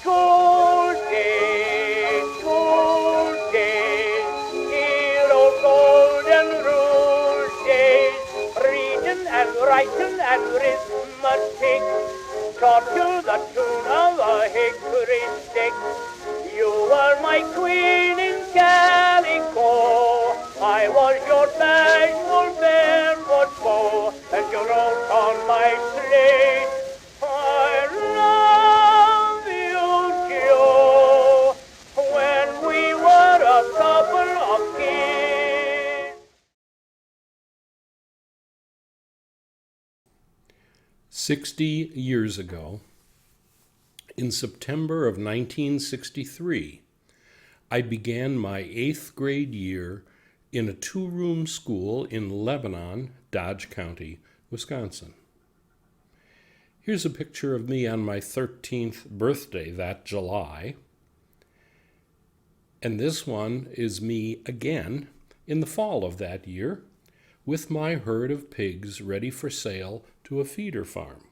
School days, dear old golden rule days, reading and writing and arithmetic, taught to the tune of a hickory stick. You were my queen in calico, I was your bashful barefoot beau, and you wrote on my slate, I love you, Joe, when we were a couple of kids. 60 years ago, in September of 1963, I began my 8th grade year in a 2-room school in Lebanon, Dodge County, Wisconsin. Here's a picture of me on my 13th birthday that July. And this one is me again in the fall of that year with my herd of pigs ready for sale to a feeder farm.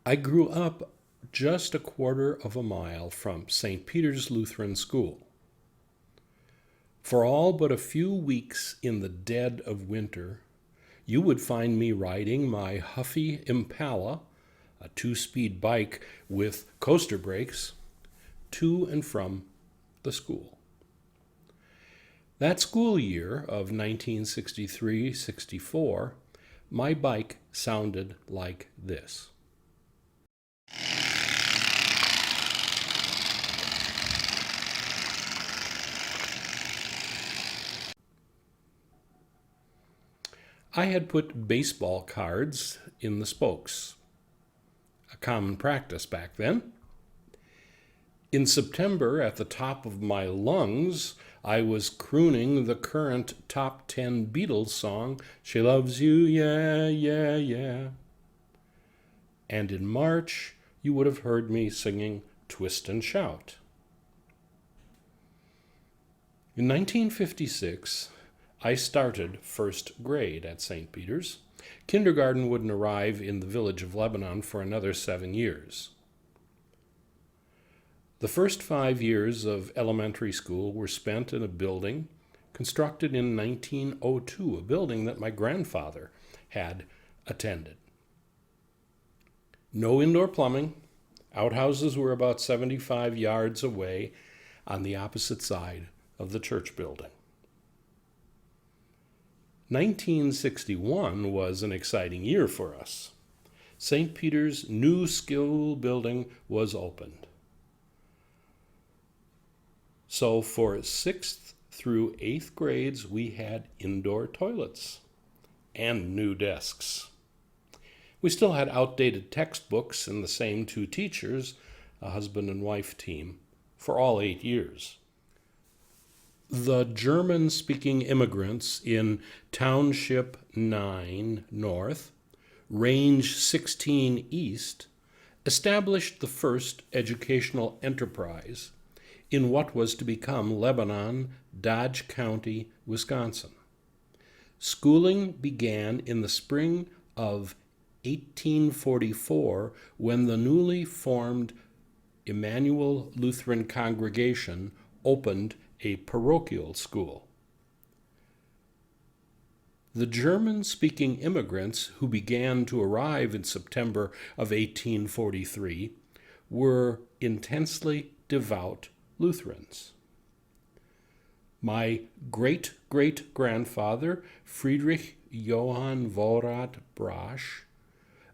I grew up just a quarter of a mile from St. Peter's Lutheran School. For all but a few weeks in the dead of winter, you would find me riding my Huffy Impala, a 2-speed bike with coaster brakes, to and from the school. That school year of 1963-64, my bike sounded like this. I had put baseball cards in the spokes, a common practice back then. In September, at the top of my lungs, I was crooning the current top 10 Beatles song, She Loves You, Yeah, Yeah, Yeah. And in March, you would have heard me singing Twist and Shout. In 1956, I started first grade at St. Peter's. Kindergarten wouldn't arrive in the village of Lebanon for another 7 years. The first 5 years of elementary school were spent in a building constructed in 1902, a building that my grandfather had attended. No indoor plumbing. Outhouses were about 75 yards away on the opposite side of the church building. 1961 was an exciting year for us. St. Peter's new school building was opened. So for 6th through 8th grades, we had indoor toilets and new desks. We still had outdated textbooks and the same 2 teachers, a husband and wife team, for all 8 years. The German-speaking immigrants in Township 9 North, Range 16 East, established the first educational enterprise in what was to become Lebanon, Dodge County, Wisconsin. Schooling began in the spring of 1844 when the newly formed Immanuel Lutheran congregation opened a parochial school. The German-speaking immigrants who began to arrive in September of 1843 were intensely devout Lutherans. My great-great-grandfather, Friedrich Johann Vorrat Brasch,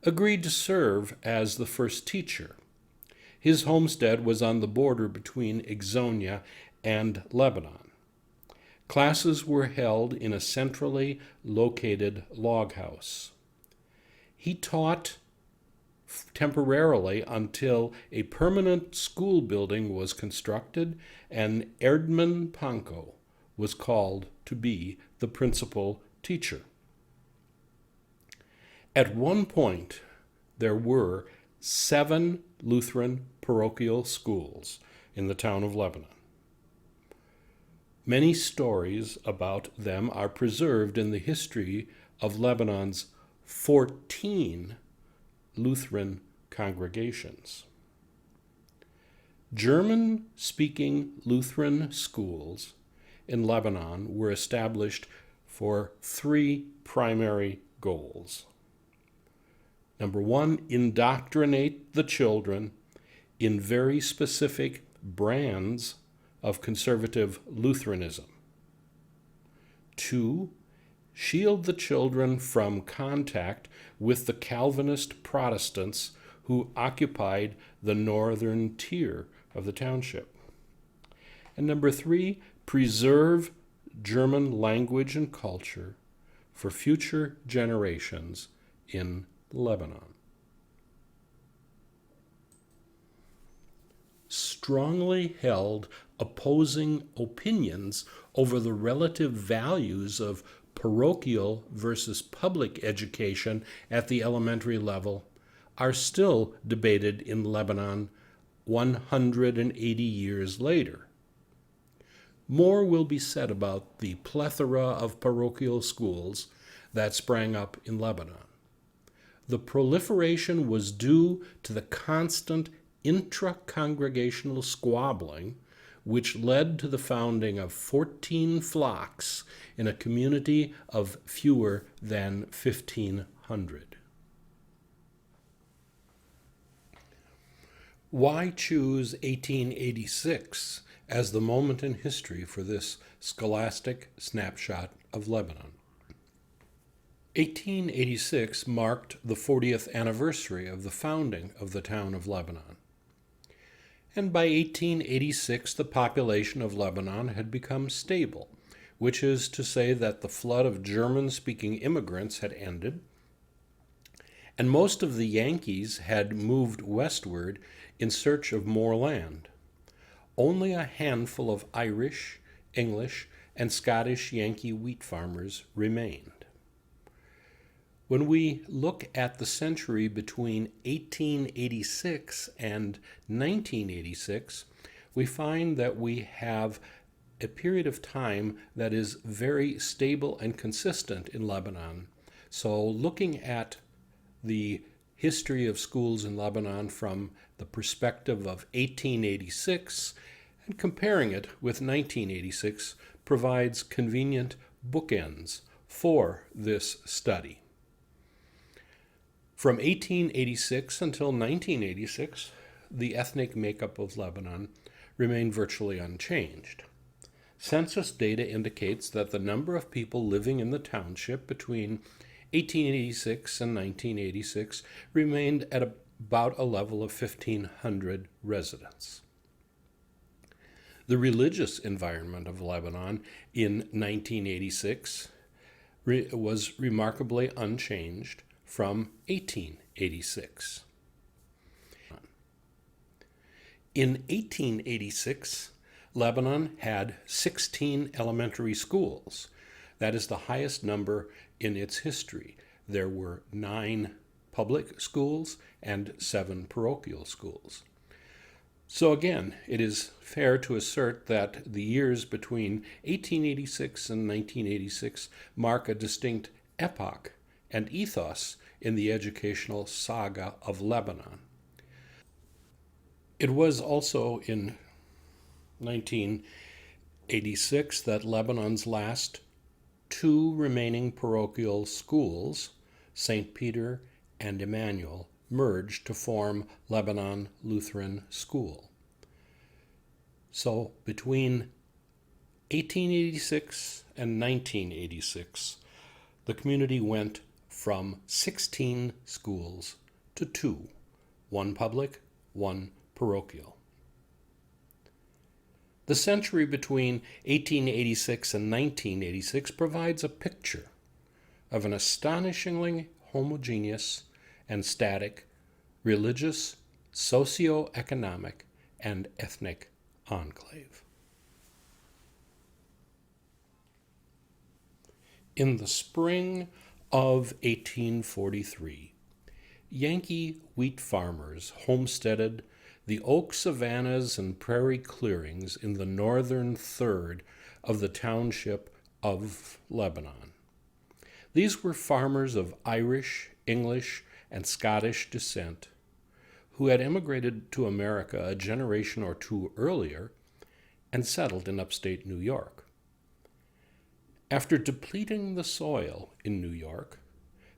agreed to serve as the first teacher. His homestead was on the border between Ixonia and Lebanon. Classes were held in a centrally located log house. He taught temporarily until a permanent school building was constructed and Erdmann Pankow was called to be the principal teacher. At one point, there were 7 Lutheran parochial schools in the town of Lebanon. Many stories about them are preserved in the history of Lebanon's 14 Lutheran congregations. German-speaking Lutheran schools in Lebanon were established for three primary goals. Number one, indoctrinate the children in very specific brands of conservative Lutheranism. Two, shield the children from contact with the Calvinist Protestants who occupied the northern tier of the township. And number three, preserve German language and culture for future generations in Lebanon. Strongly held opposing opinions over the relative values of parochial versus public education at the elementary level are still debated in Lebanon 180 years later. More will be said about the plethora of parochial schools that sprang up in Lebanon. The proliferation was due to the constant intra-congregational squabbling which led to the founding of 14 flocks in a community of fewer than 1,500. Why choose 1886 as the moment in history for this scholastic snapshot of Lebanon? 1886 marked the 40th anniversary of the founding of the town of Lebanon. And by 1886, the population of Lebanon had become stable, which is to say that the flood of German-speaking immigrants had ended, and most of the Yankees had moved westward in search of more land. Only a handful of Irish, English, and Scottish Yankee wheat farmers remained. When we look at the century between 1886 and 1986, we find that we have a period of time that is very stable and consistent in Lebanon. So looking at the history of schools in Lebanon from the perspective of 1886 and comparing it with 1986 provides convenient bookends for this study. From 1886 until 1986, the ethnic makeup of Lebanon remained virtually unchanged. Census data indicates that the number of people living in the township between 1886 and 1986 remained at about a level of 1,500 residents. The religious environment of Lebanon in 1986 was remarkably unchanged from 1886. In 1886, Lebanon had 16 elementary schools. That is the highest number in its history. There were 9 public schools and 7 parochial schools. So again, it is fair to assert that the years between 1886 and 1986 mark a distinct epoch and ethos in the educational saga of Lebanon. It was also in 1986 that Lebanon's last 2 remaining parochial schools, St. Peter and Immanuel, merged to form Lebanon Lutheran School. So between 1886 and 1986, the community went from 16 schools to 2, 1 public, 1 parochial. The century between 1886 and 1986 provides a picture of an astonishingly homogeneous and static religious, socio-economic, and ethnic enclave. In the spring of 1843, Yankee wheat farmers homesteaded the oak savannas and prairie clearings in the northern third of the township of Lebanon. These were farmers of Irish, English, and Scottish descent who had emigrated to America a generation or two earlier and settled in upstate New York. After depleting the soil in New York,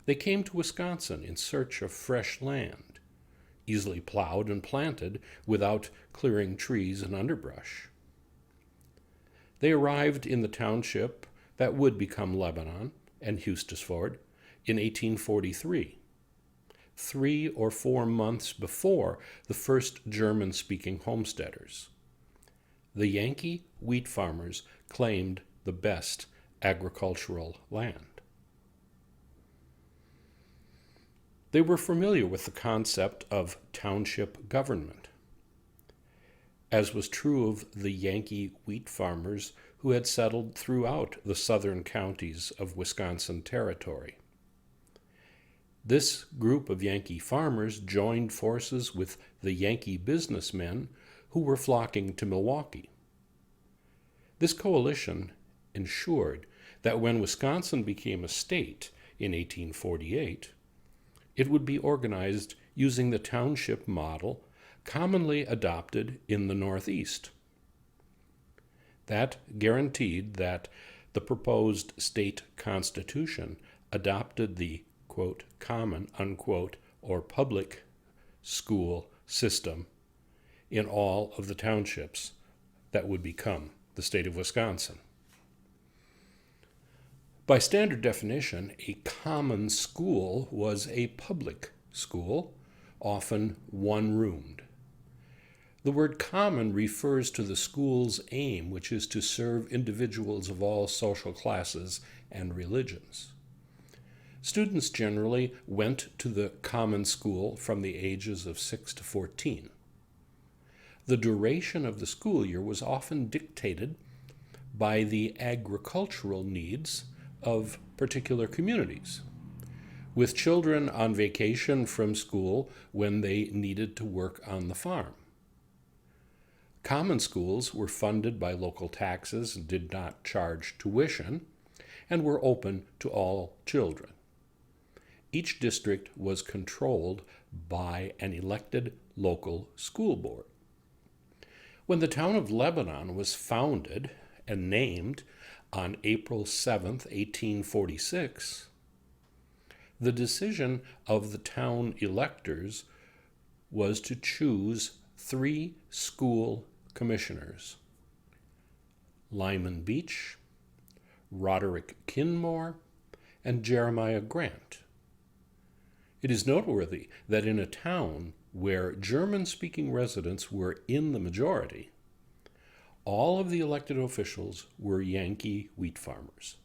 they came to Wisconsin in search of fresh land, easily plowed and planted without clearing trees and underbrush. They arrived in the township that would become Lebanon and Hustisford in 1843, 3 or 4 months before the first German-speaking homesteaders. The Yankee wheat farmers claimed the best agricultural land. They were familiar with the concept of township government, as was true of the Yankee wheat farmers who had settled throughout the southern counties of Wisconsin Territory. This group of Yankee farmers joined forces with the Yankee businessmen who were flocking to Milwaukee. This coalition ensured that when Wisconsin became a state in 1848, it would be organized using the township model commonly adopted in the Northeast. That guaranteed that the proposed state constitution adopted the, quote, common, unquote, or public school system in all of the townships that would become the state of Wisconsin. By standard definition, a common school was a public school, often one-roomed. The word common refers to the school's aim, which is to serve individuals of all social classes and religions. Students generally went to the common school from the ages of 6 to 14. The duration of the school year was often dictated by the agricultural needs of particular communities, with children on vacation from school when they needed to work on the farm. Common schools were funded by local taxes and did not charge tuition, and were open to all children. Each district was controlled by an elected local school board. When the town of Lebanon was founded and named on April 7, 1846, the decision of the town electors was to choose 3 school commissioners: Lyman Beach, Roderick Kinmore, and Jeremiah Grant. It is noteworthy that in a town where German-speaking residents were in the majority, all of the elected officials were Yankee wheat farmers.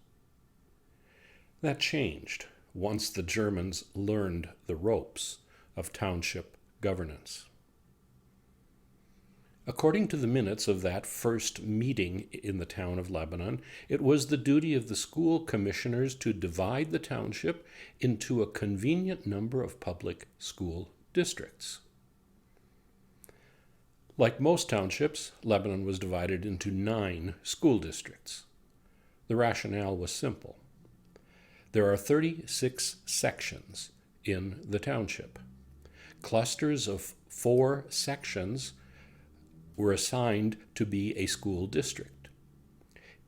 That changed once the Germans learned the ropes of township governance. According to the minutes of that first meeting in the town of Lebanon, it was the duty of the school commissioners to divide the township into a convenient number of public school districts. Like most townships, Lebanon was divided into 9 school districts. The rationale was simple. There are 36 sections in the township. Clusters of 4 sections were assigned to be a school district.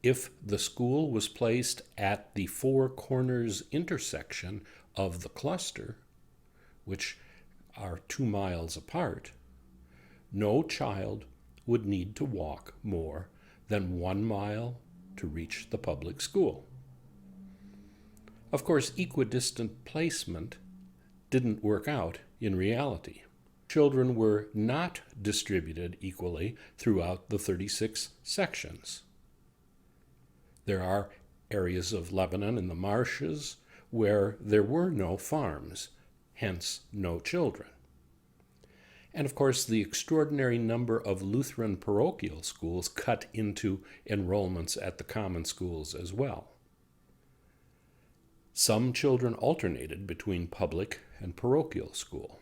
If the school was placed at the 4 corners intersection of the cluster, which are 2 miles apart, no child would need to walk more than 1 mile to reach the public school. Of course, equidistant placement didn't work out in reality. Children were not distributed equally throughout the 36 sections. There are areas of Lebanon in the marshes where there were no farms, hence no children. And of course, the extraordinary number of Lutheran parochial schools cut into enrollments at the common schools as well. Some children alternated between public and parochial school.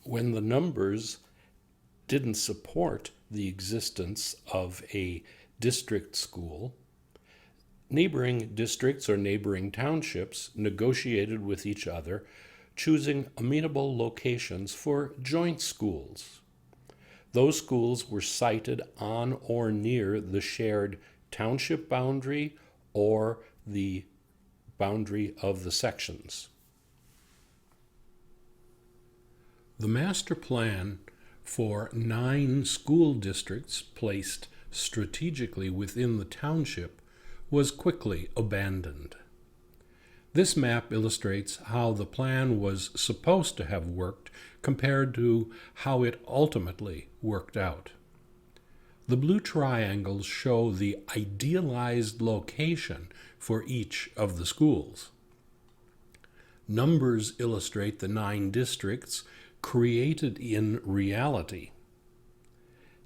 When the numbers didn't support the existence of a district school, neighboring districts or neighboring townships negotiated with each other choosing amenable locations for joint schools. Those schools were sited on or near the shared township boundary or the boundary of the sections. The master plan for 9 school districts placed strategically within the township was quickly abandoned. This map illustrates how the plan was supposed to have worked compared to how it ultimately worked out. The blue triangles show the idealized location for each of the schools. Numbers illustrate the 9 districts created in reality.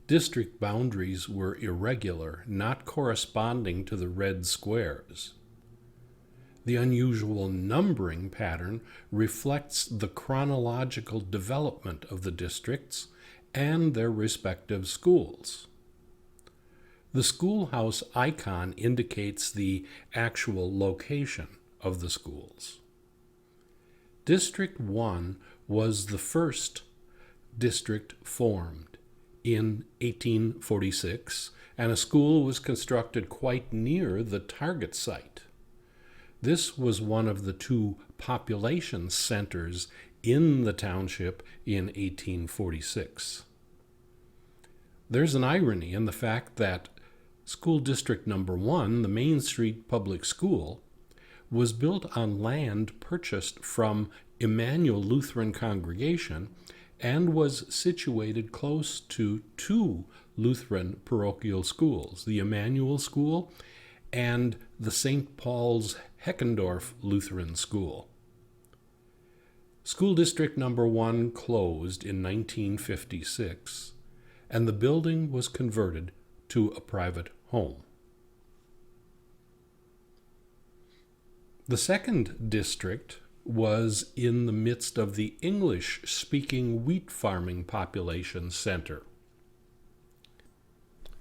District boundaries were irregular, not corresponding to the red squares. The unusual numbering pattern reflects the chronological development of the districts and their respective schools. The schoolhouse icon indicates the actual location of the schools. District 1 was the first district formed in 1846, and a school was constructed quite near the target site. This was one of the 2 population centers in the township in 1846. There's an irony in the fact that School District Number 1, the Main Street Public School, was built on land purchased from Immanuel Lutheran congregation and was situated close to 2 Lutheran parochial schools, the Immanuel School and the St. Paul's Heckendorf Lutheran School. School District Number 1 closed in 1956, and the building was converted to a private home. The second district was in the midst of the English-speaking wheat farming population center.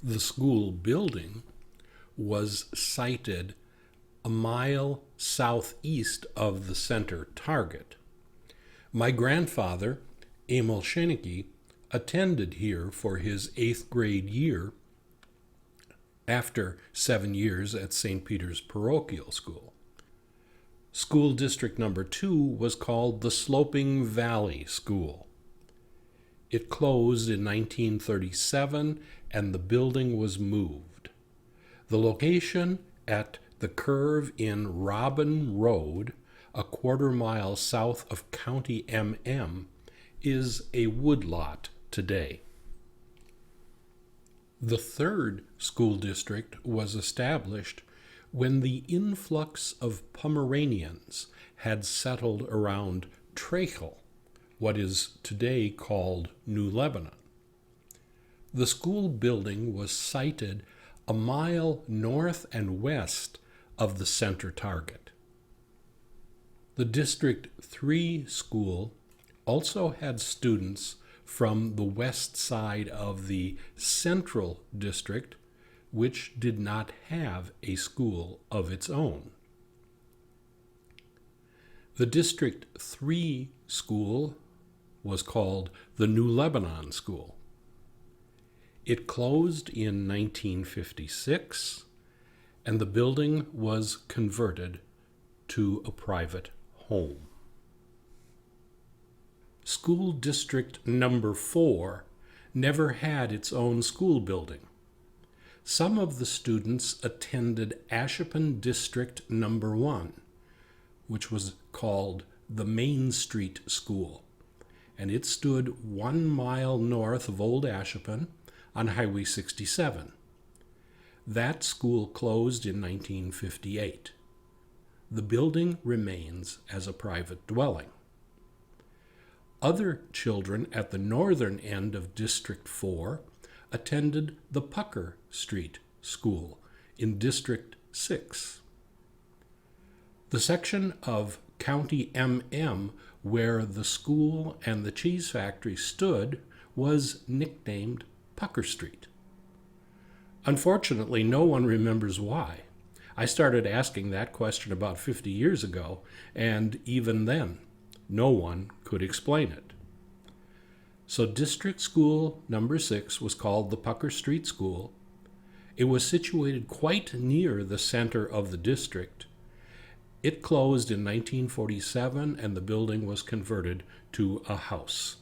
The school building was sited a mile southeast of the center target. My grandfather, Emil Schenicke, attended here for his 8th grade year after 7 years at St. Peter's Parochial School. School District Number 2 was called the Sloping Valley School. It closed in 1937 and the building was moved. The location at the curve in Robin Road, a quarter-mile south of County MM, is a woodlot today. The third school district was established when the influx of Pomeranians had settled around Trechel, what is today called New Lebanon. The school building was sited a mile north and west of the center target. The District 3 school also had students from the west side of the Central District, which did not have a school of its own. The District 3 school was called the New Lebanon School. It closed in 1956, and the building was converted to a private home. School District Number 4 never had its own school building. Some of the students attended Ashepan District Number 1, which was called the Main Street School, and it stood 1 mile north of Old Ashepan on Highway 67. That school closed in 1958. The building remains as a private dwelling. Other children at the northern end of District 4 attended the Pucker Street School in District 6. The section of County MM where the school and the cheese factory stood was nicknamed Pucker Street. Unfortunately, no one remembers why. I started asking that question about 50 years ago, and even then, no one could explain it. So District School number 6 was called the Pucker Street School. It was situated quite near the center of the district. It closed in 1947 and the building was converted to a house.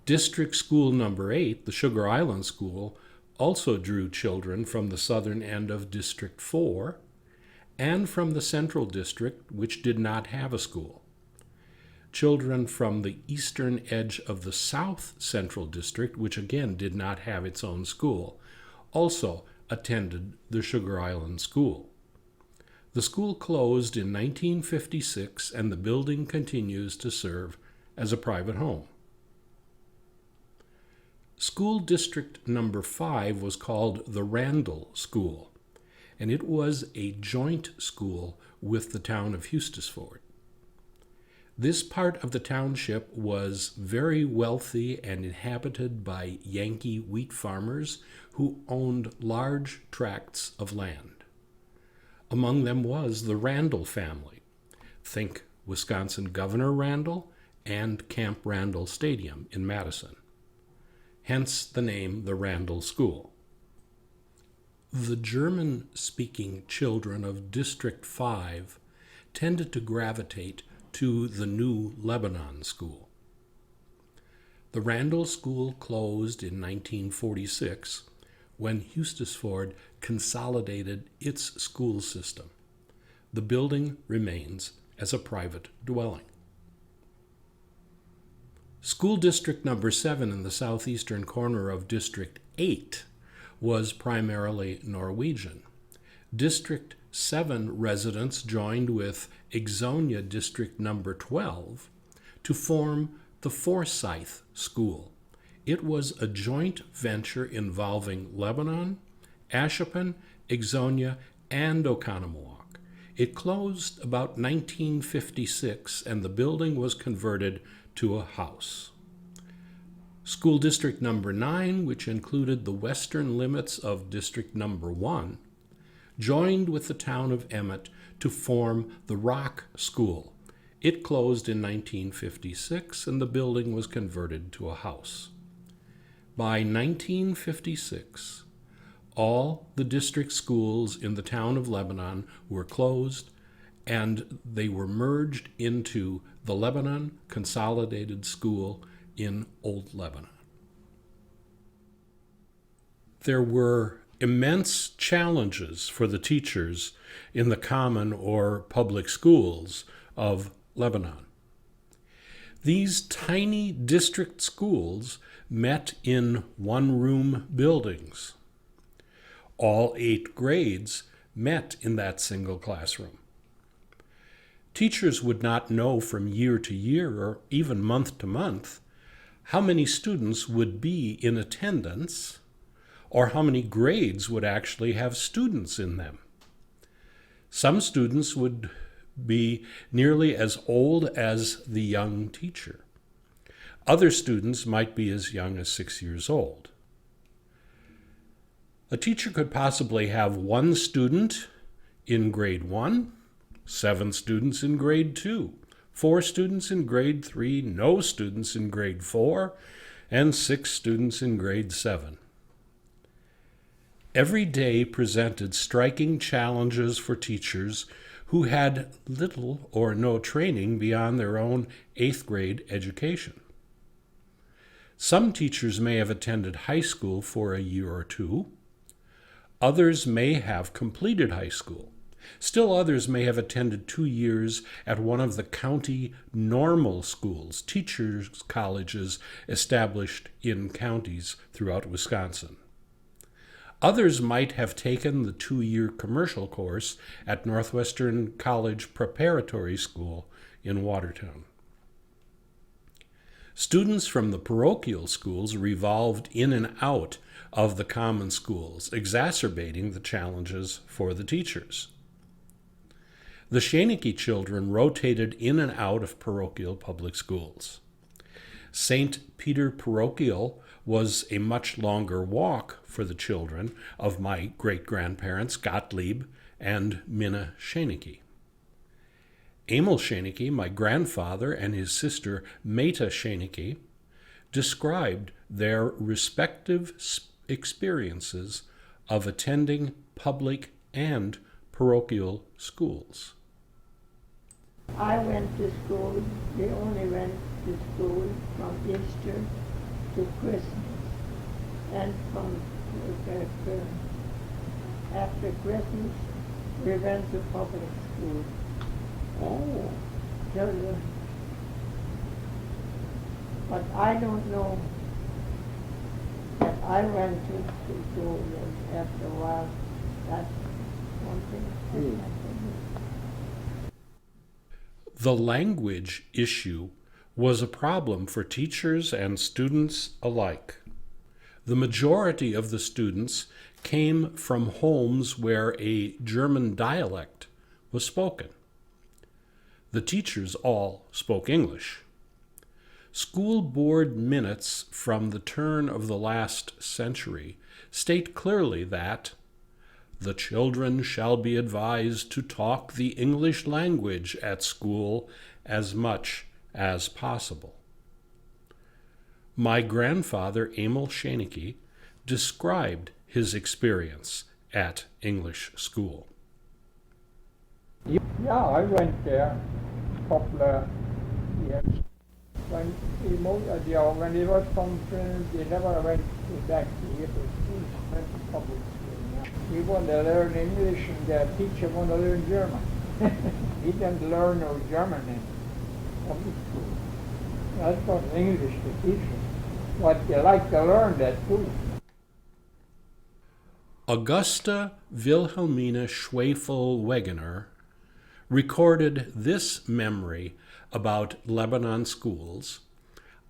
District School number 8, the Sugar Island School, also drew children from the southern end of District 4 and from the Central District, which did not have a school. Children from the eastern edge of the South Central District, which again did not have its own school, also attended the Sugar Island School. The school closed in 1956 and the building continues to serve as a private home. School District number 5 was called the Randall School, and it was a joint school with the town of Hustisford. This part of the township was very wealthy and inhabited by Yankee wheat farmers who owned large tracts of land. Among them was the Randall family. Think Wisconsin Governor Randall and Camp Randall Stadium in Madison. Hence the name the Randall School. The German-speaking children of District 5 tended to gravitate to the new Lebanon School. The Randall School closed in 1946 when Hustisford consolidated its school system. The building remains as a private dwelling. School District number 7 in the southeastern corner of District 8 was primarily Norwegian. District 7 residents joined with Exonia District number 12 to form the Forsyth School. It was a joint venture involving Lebanon, Ashopen, Exonia, and Oconomowoc. It closed about 1956 and the building was converted to a house. School District number 9, which included the western limits of District number 1, joined with the town of Emmett to form the Rock School. It closed in 1956 and the building was converted to a house. By 1956, all the district schools in the town of Lebanon were closed and they were merged into the Lebanon Consolidated School in Old Lebanon. There were immense challenges for the teachers in the common or public schools of Lebanon. These tiny district schools met in one-room buildings. All 8 grades met in that single classroom. Teachers would not know from year to year or even month to month how many students would be in attendance or how many grades would actually have students in them. Some students would be nearly as old as the young teacher. Other students might be as young as 6 years old. A teacher could possibly have 1 student in grade 1, 7 students in grade 2, 4 students in grade 3, no students in grade 4, and 6 students in grade 7. Every day presented striking challenges for teachers who had little or no training beyond their own 8th grade education. Some teachers may have attended high school for a year or 2. Others may have completed high school. Still others may have attended 2 years at one of the county normal schools, teachers' colleges established in counties throughout Wisconsin. Others might have taken the 2-year commercial course at Northwestern College Preparatory School in Watertown. Students from the parochial schools revolved in and out of the common schools, exacerbating the challenges for the teachers. The Shaneke children rotated in and out of parochial public schools. St. Peter Parochial was a much longer walk for the children of my great-grandparents Gottlieb and Minna Shaneke. Emil Scheinecke, my grandfather, and his sister Meta Scheinecke described their respective experiences of attending public and parochial schools. I went to school, they only went to school from Easter to Christmas, and from after Christmas we went to public school. Oh. Children. But I don't know that I went to school and after a while. That's one thing I can't forget. The language issue was a problem for teachers and students alike. The majority of the students came from homes where a German dialect was spoken. The teachers all spoke English. School board minutes from the turn of the last century state clearly that the children shall be advised to talk the English language at school as much as possible. My grandfather, Emil Scheinecke, described his experience at English school. Yeah, I went there a couple of years. When it was from, they never went back to the school, went to public school. We want to learn English and the teacher want to learn German. He didn't learn no German in public school. That's what English to teach them. But they like to learn that too. Augusta Wilhelmina Schwefel-Wegener recorded this memory about Lebanon schools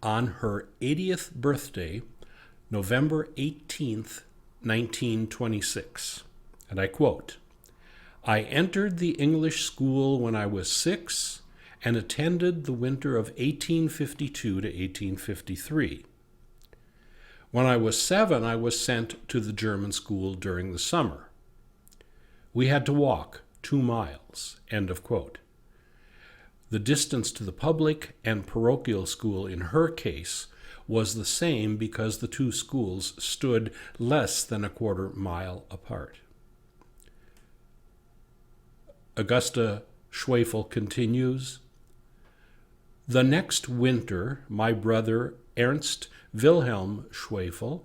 on her 80th birthday, November 18th, 1926, and I quote, "I entered the English school when I was 6 and attended the winter of 1852 to 1853. When I was 7, I was sent to the German school during the summer. We had to walk 2 miles," end of quote. The distance to the public and parochial school in her case was the same because the two schools stood less than a quarter-mile apart. Augusta Schwefel continues, "The next winter, my brother Ernst Wilhelm Schwefel,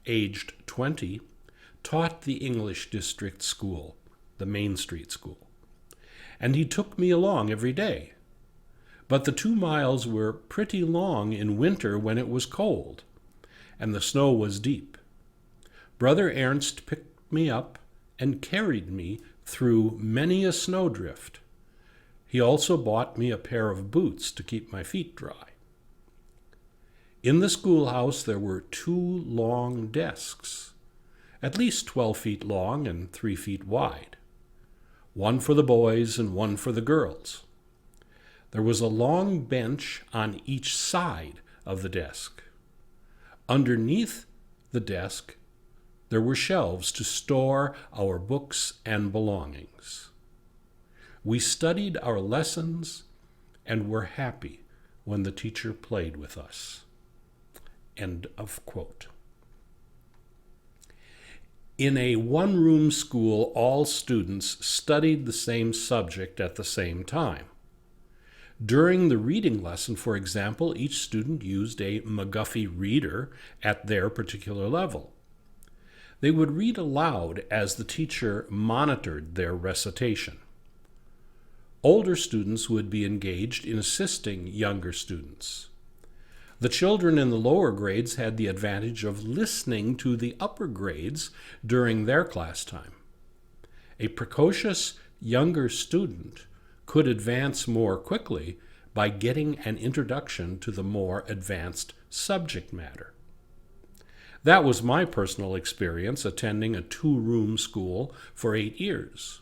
aged 20, taught the English district school, the Main Street School, and he took me along every day. But the 2 miles were pretty long in winter when it was cold, and the snow was deep. Brother Ernst picked me up and carried me through many a snowdrift. He also bought me a pair of boots to keep my feet dry. In the schoolhouse there were 2 long desks, at least 12 feet long and 3 feet wide, one for the boys and one for the girls. There was a long bench on each side of the desk. Underneath the desk, there were shelves to store our books and belongings. We studied our lessons and were happy when the teacher played with us." End of quote. In a one-room school, all students studied the same subject at the same time. During the reading lesson, for example, each student used a McGuffey reader at their particular level. They would read aloud as the teacher monitored their recitation. Older students would be engaged in assisting younger students. The children in the lower grades had the advantage of listening to the upper grades during their class time. A precocious younger student could advance more quickly by getting an introduction to the more advanced subject matter. That was my personal experience attending a 2-room school for 8 years.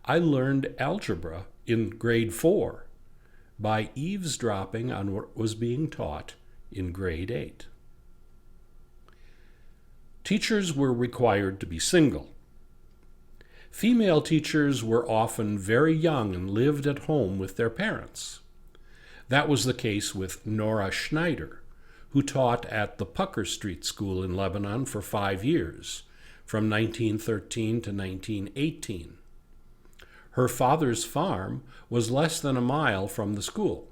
I learned algebra in grade 4 by eavesdropping on what was being taught in grade 8. Teachers were required to be single. Female teachers were often very young and lived at home with their parents. That was the case with Nora Schneider, who taught at the Pucker Street School in Lebanon for 5 years, from 1913 to 1918. Her father's farm was less than a mile from the school.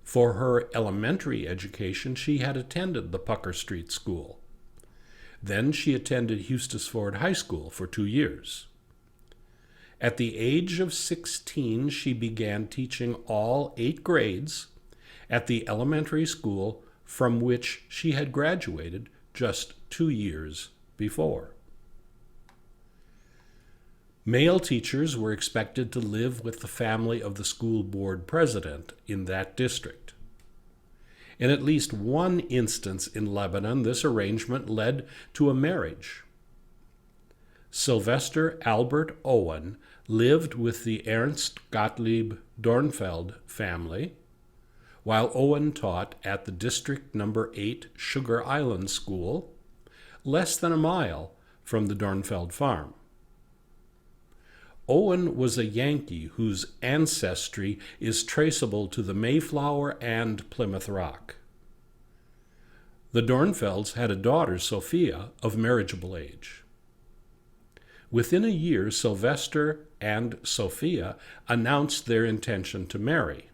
For her elementary education, she had attended the Pucker Street School. Then she attended Eustis Ford High School for 2 years. At the age of 16, she began teaching all 8 grades at the elementary school from which she had graduated just 2 years before. Male teachers were expected to live with the family of the school board president in that district. In at least one instance in Lebanon, this arrangement led to a marriage. Sylvester Albert Owen lived with the Ernst Gottlieb Dornfeld family, while Owen taught at the District No. 8 Sugar Island School, less than a mile from the Dornfeld farm. Owen was a Yankee whose ancestry is traceable to the Mayflower and Plymouth Rock. The Dornfelds had a daughter, Sophia, of marriageable age. Within a year, Sylvester and Sophia announced their intention to marry.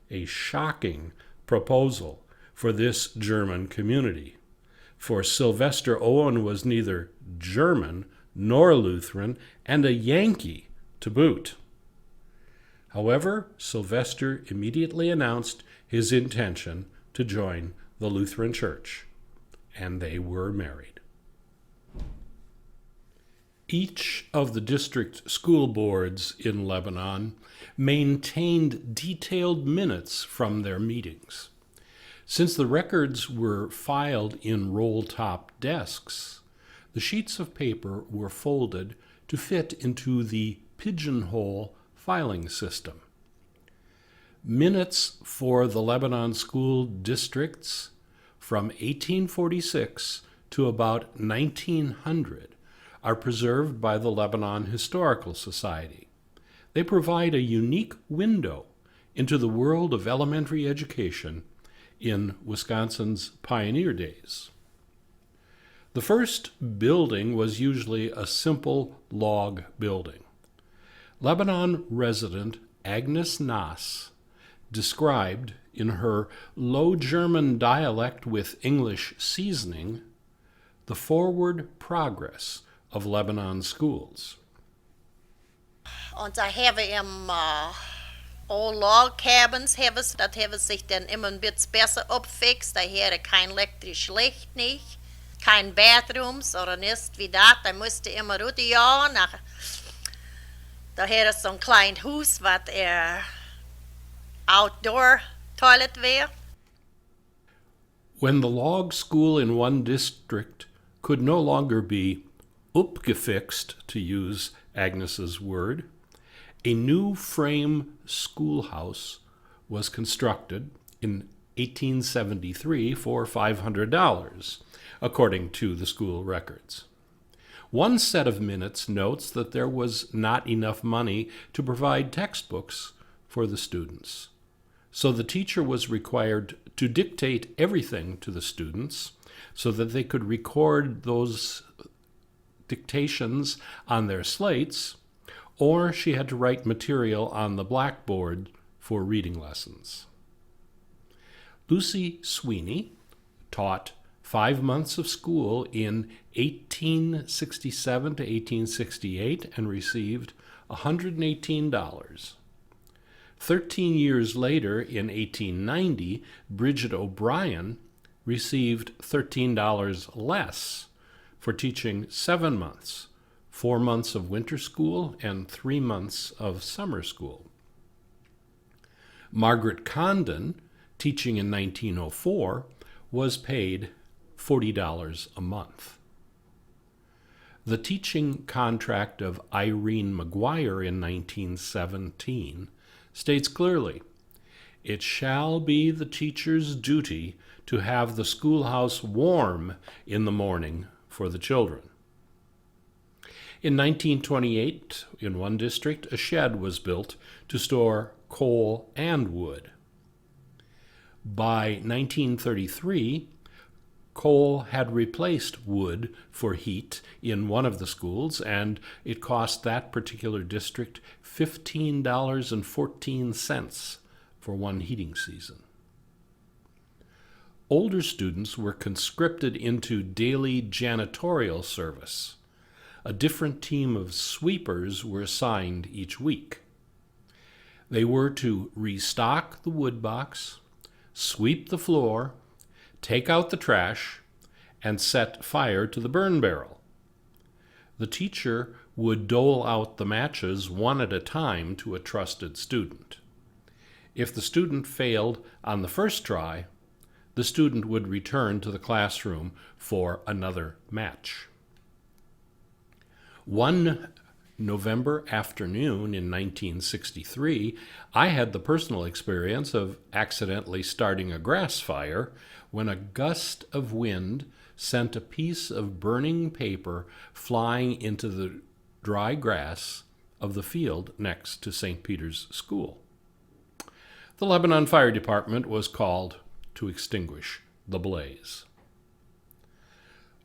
A shocking proposal for this German community, for Sylvester Owen was neither German nor Lutheran, and a Yankee to boot. However, Sylvester immediately announced his intention to join the Lutheran Church, and they were married. Each of the district school boards in Lebanon maintained detailed minutes from their meetings. Since the records were filed in roll-top desks, the sheets of paper were folded to fit into the pigeonhole filing system. Minutes for the Lebanon school districts from 1846 to about 1900 are preserved by the Lebanon Historical Society. They provide a unique window into the world of elementary education in Wisconsin's pioneer days. The first building was usually a simple log building. Lebanon resident Agnes Nass described in her Low German dialect with English seasoning the forward progress of Lebanon schools. Und da haben all log cabins dat hebben sich dann immer ein bisschen besser abfixt, da hätte kein elektrisch Licht nicht. Kein Bathrooms oder nichts wie das, da musste immer ja nach. Da hätte so ein kleines Haus, was outdoor toilet wäre. When the log school in one district could no longer be upgefixt, to use Agnes's word, a new frame schoolhouse was constructed in 1873 for $500. According to the school records. One set of minutes notes that there was not enough money to provide textbooks for the students. So the teacher was required to dictate everything to the students so that they could record those dictations on their slates, or she had to write material on the blackboard for reading lessons. Lucy Sweeney taught 5 months of school in 1867 to 1868 and received $118. 13 years later, in 1890, Bridget O'Brien received $13 less for teaching 7 months, 4 months of winter school and 3 months of summer school. Margaret Condon, teaching in 1904, was paid $40 a month. The teaching contract of Irene McGuire in 1917 states clearly, "It shall be the teacher's duty to have the schoolhouse warm in the morning for the children." In 1928, in one district, a shed was built to store coal and wood. By 1933, coal had replaced wood for heat in one of the schools, and it cost that particular district $15.14 for one heating season. Older students were conscripted into daily janitorial service. A different team of sweepers were assigned each week. They were to restock the wood box, sweep the floor, take out the trash, and set fire to the burn barrel. The teacher would dole out the matches one at a time to a trusted student. If the student failed on the first try, the student would return to the classroom for another match. One November afternoon in 1963, I had the personal experience of accidentally starting a grass fire when a gust of wind sent a piece of burning paper flying into the dry grass of the field next to St. Peter's School. The Lebanon Fire Department was called to extinguish the blaze.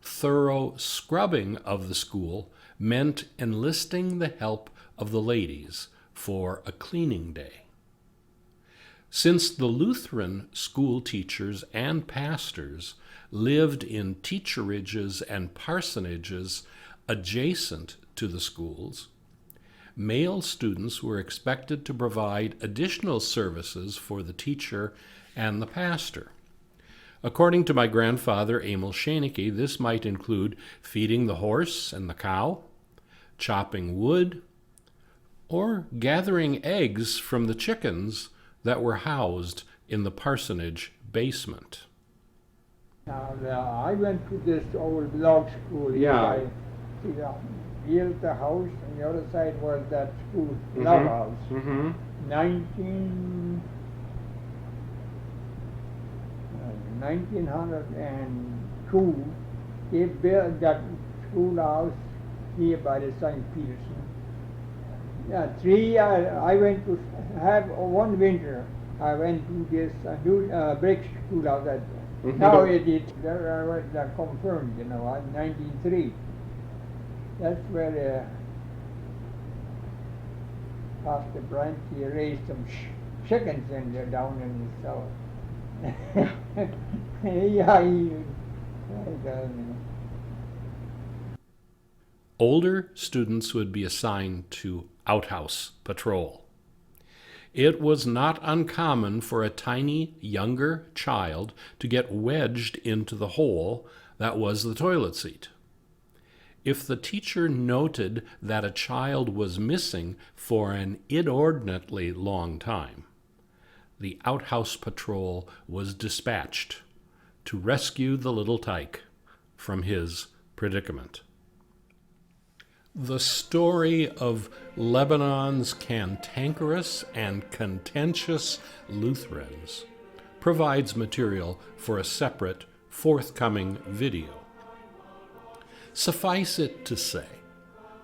Thorough scrubbing of the school meant enlisting the help of the ladies for a cleaning day. Since the Lutheran school teachers and pastors lived in teacherages and parsonages adjacent to the schools, male students were expected to provide additional services for the teacher and the pastor. According to my grandfather, Emil Schoenecke, this might include feeding the horse and the cow, chopping wood, or gathering eggs from the chickens that were housed in the parsonage basement. Now, I went to this old log school. Yeah. I built a house, and the other side was that school, log house. 1902, they built that schoolhouse here by the St. Pietism. I went to have one winter. I went to this brick schoolhouse that now it is confirmed, in 1903. That's where Pastor Brandt, he raised some chickens in there down in the south. Older students would be assigned to outhouse patrol. It was not uncommon for a tiny younger child to get wedged into the hole that was the toilet seat. If the teacher noted that a child was missing for an inordinately long time, the outhouse patrol was dispatched to rescue the little tyke from his predicament. The story of Lebanon's cantankerous and contentious Lutherans provides material for a separate, forthcoming video. Suffice it to say,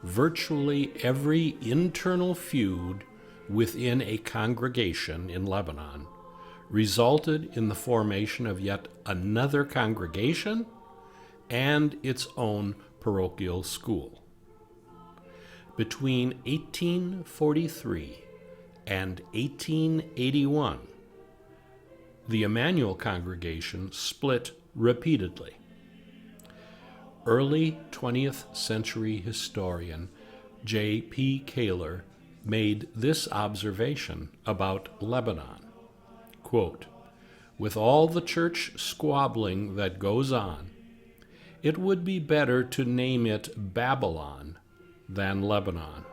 virtually every internal feud within a congregation in Lebanon resulted in the formation of yet another congregation and its own parochial school. Between 1843 and 1881, the Immanuel congregation split repeatedly. Early 20th century historian J.P. Kaler made this observation about Lebanon, quote, "With all the church squabbling that goes on, it would be better to name it Babylon than Lebanon,"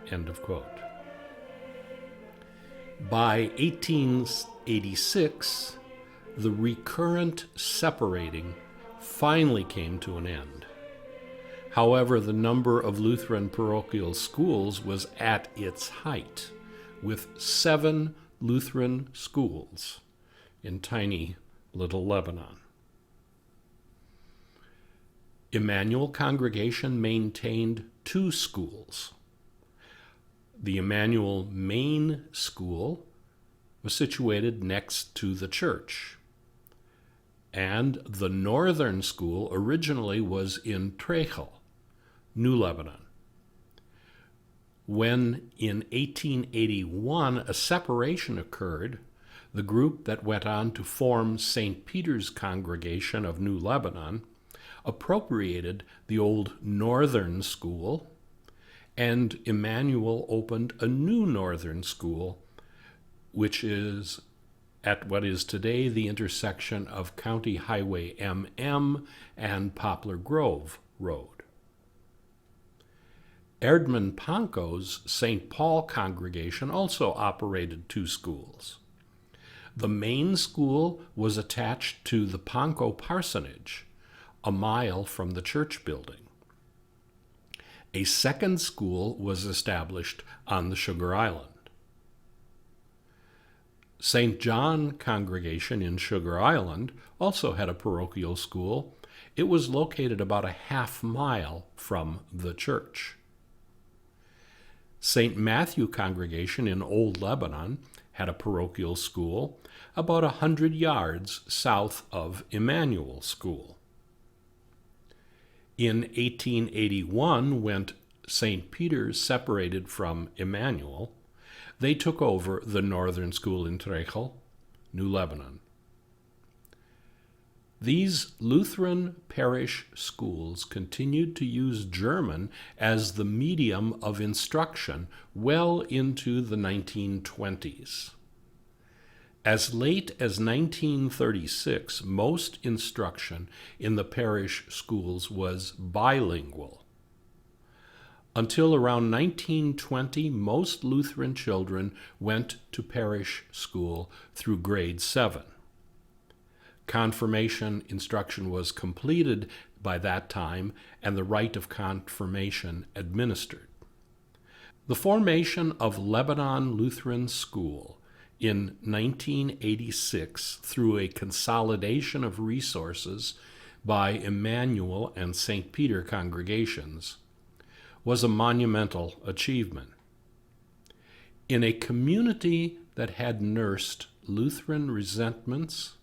end of quote. By 1886, the recurrent separating finally came to an end. However, the number of Lutheran parochial schools was at its height, with 7 Lutheran schools in tiny little Lebanon. Immanuel congregation maintained two schools. The Immanuel main school was situated next to the church, and the northern school originally was in Trechel, New Lebanon. When in 1881 a separation occurred, the group that went on to form St. Peter's Congregation of New Lebanon appropriated the old northern school, and Immanuel opened a new northern school, which is at what is today the intersection of County Highway MM and Poplar Grove Road. Erdmann Pankow's St. Paul congregation also operated two schools. The main school was attached to the Pankow parsonage, a mile from the church building. A second school was established on the Sugar Island. St. John congregation in Sugar Island also had a parochial school. It was located about a half mile from the church. St. Matthew congregation in Old Lebanon had a parochial school about 100 yards south of Immanuel School. In 1881, when St. Peter's separated from Immanuel, they took over the northern school in Trechel, New Lebanon. These Lutheran parish schools continued to use German as the medium of instruction well into the 1920s. As late as 1936, most instruction in the parish schools was bilingual. Until around 1920, most Lutheran children went to parish school through grade 7. Confirmation instruction was completed by that time and the rite of confirmation administered. The formation of Lebanon Lutheran School in 1986 through a consolidation of resources by Immanuel and St. Peter congregations was a monumental achievement. In a community that had nursed Lutheran resentments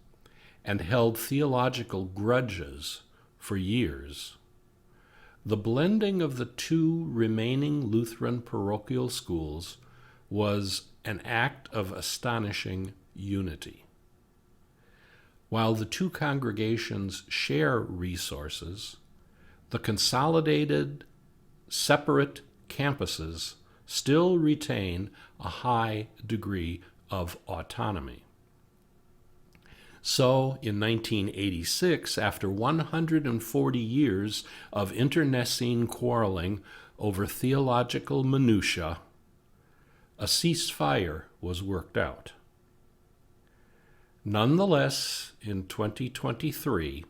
and held theological grudges for years, the blending of the two remaining Lutheran parochial schools was an act of astonishing unity. While the two congregations share resources, the consolidated, separate campuses still retain a high degree of autonomy. So, in 1986, after 140 years of internecine quarreling over theological minutiae, a ceasefire was worked out. Nonetheless, in 2023,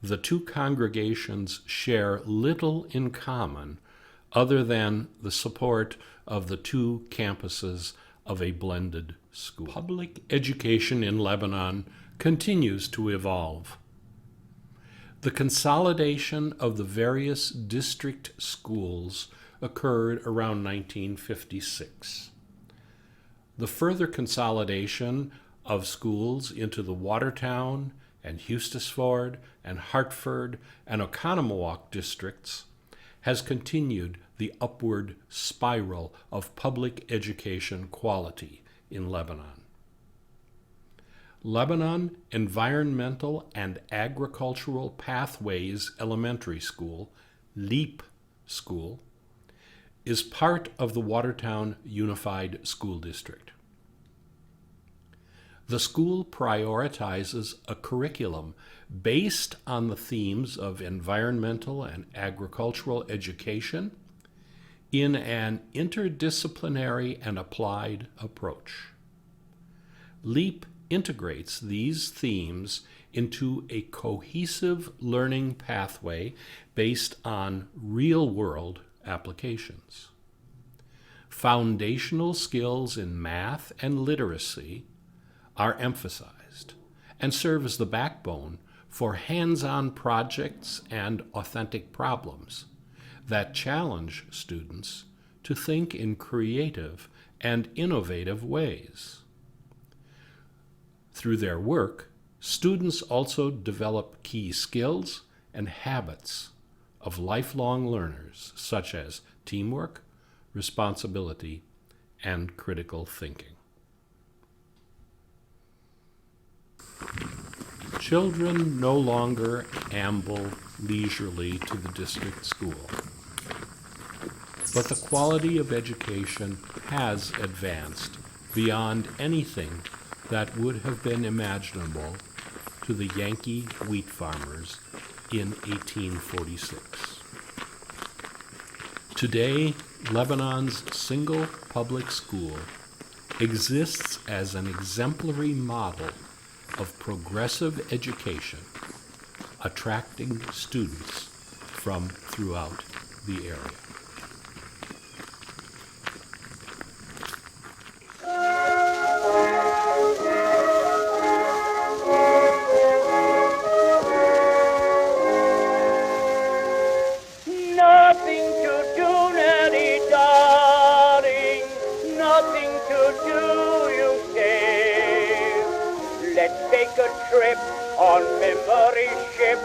the two congregations share little in common other than the support of the two campuses of a blended school. Public education in Lebanon continues to evolve. The consolidation of the various district schools occurred around 1956. The further consolidation of schools into the Watertown and Hustisford and Hartford and Oconomowoc districts has continued the upward spiral of public education quality in Lebanon. Lebanon Environmental and Agricultural Pathways Elementary School, LEAP School, is part of the Watertown Unified School District. The school prioritizes a curriculum based on the themes of environmental and agricultural education in an interdisciplinary and applied approach. LEAP integrates these themes into a cohesive learning pathway based on real-world applications. Foundational skills in math and literacy are emphasized and serve as the backbone for hands-on projects and authentic problems that challenge students to think in creative and innovative ways. Through their work, students also develop key skills and habits of lifelong learners, such as teamwork, responsibility, and critical thinking. Children no longer amble leisurely to the district school, but the quality of education has advanced beyond anything that would have been imaginable to the Yankee wheat farmers in 1846. Today, Lebanon's single public school exists as an exemplary model of progressive education, attracting students from throughout the area. Nothing to do, Nelly darling, nothing to do, you say. Let's take a trip on memory ship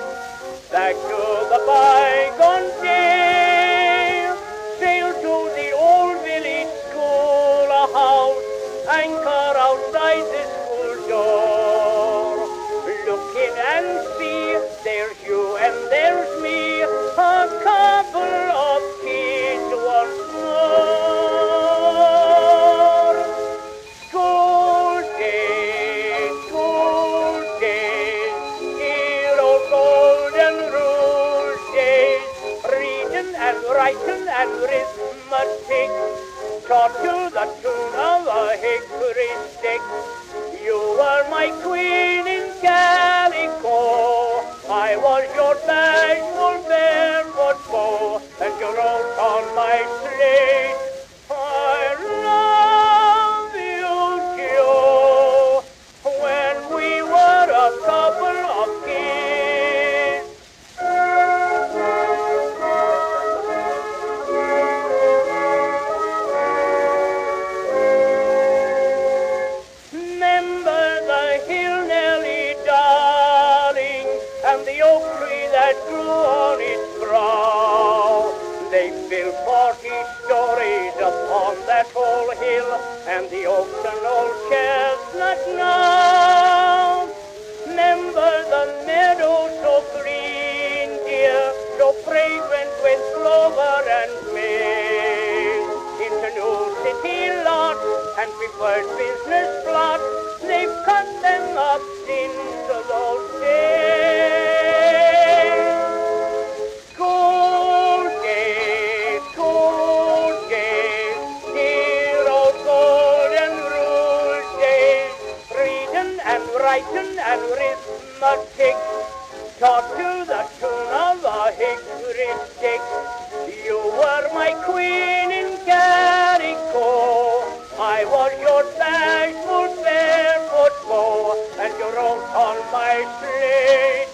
back to the bygone days. Sail to the old village schoolhouse, anchor outside the school door. Look in and see, there's you and there's me, a couple of kids once more. School days, hero golden rule days, reading and writing and arithmetic, taught to the tune of a hickory stick. You were my queen in calico, I was your bashful barefoot beau, and you wrote on my slate, I love you, Joe, when we were a couple of kids. Remember the hill, Nelly darling, and the oak tree that grew on its brow. They built 40 stories upon that whole hill, and the oaks and old chestnut now. Remember the meadow so green, dear, so fragrant with clover and maize. Into new city lots and preferred business plots, they've cut them up into those days. School days, dear old golden rule days, reading and writing and arithmetic, taught to the tune of a hickory stick. You were my queen in calico, I was your bashful barefoot beau, and you wrote on my slate,